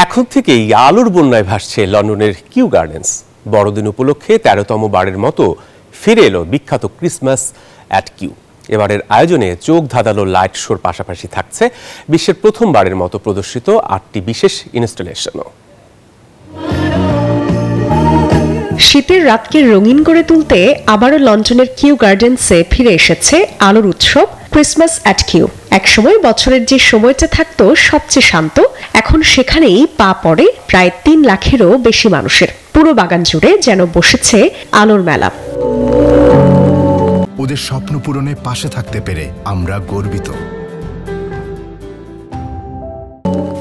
এখন থেকেই আলোর বন্যায় ভাসছে লন্ডনের কিউ গার্ডেন্স। বড়দিন উপলক্ষে ১৩তম বারের মতো ফিরে এলো বিখ্যাত ক্রিসমাস অ্যাট কিউ। এবারের আয়োজনে চোখ ধাঁধানো লাইট শোর পাশাপাশি থাকছে বিশ্বের প্রথমবারের মতো প্রদর্শিত ৮টি বিশেষ ইনস্টলেশনও। শীতের রাতকে রঙিন করে তুলতে আবারও লন্ডনের কিউ গার্ডেন্সে ফিরে এসেছে আলোর উৎসব ক্রিসমাস অ্যাট কিউ। একসময় বছরের যে সময়টা থাকতো সবচেয়ে শান্ত, এখন সেখানেই পা পড়ে প্রায় ৩ লাখেরও বেশি মানুষের। পুরো বাগান জুড়ে যেন বসেছে আলোর মেলা। ওদের স্বপ্ন পূরণে পাশে থাকতে পেরে আমরা গর্বিত।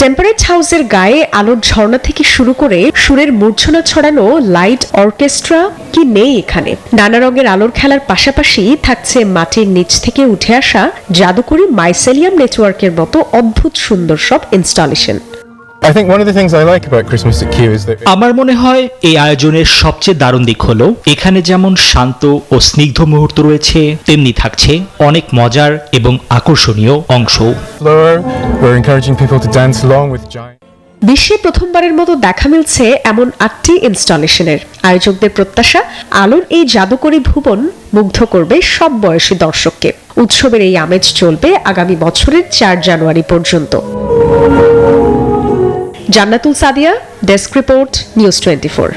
টেম্পারেট হাউসের গায়ে আলোর ঝর্ণা থেকে শুরু করে সুরের মূর্ছনা ছড়ানো লাইট অর্কেস্ট্রা কি নেই এখানে। নানা রঙের আলোর খেলার পাশাপাশি থাকছে মাটির নিচ থেকে উঠে আসা জাদুকরি মাইসেলিয়াম নেটওয়ার্কের মতো অদ্ভুত সুন্দর সব ইনস্টলেশন। আমার মনে হয় এই আয়োজনের সবচেয়ে দারুণ দিক হলো এখানে যেমন শান্ত ও স্নিগ্ধ মুহূর্ত রয়েছে, তেমনি থাকছে অনেক মজার এবং আকর্ষণীয় অংশ। বিশ্বে প্রথমবারের মতো দেখা মিলছে এমন ৮টি ইনস্টলেশনের। আয়োজকদের প্রত্যাশা, আলোর এই জাদুকরী ভুবন মুগ্ধ করবে সব বয়সী দর্শককে। উৎসবের এই আমেজ চলবে আগামী বছরের ৪ জানুয়ারি পর্যন্ত। জান্নাতুল সাদিয়া, ডেস্ক রিপোর্ট, নিউজ 24।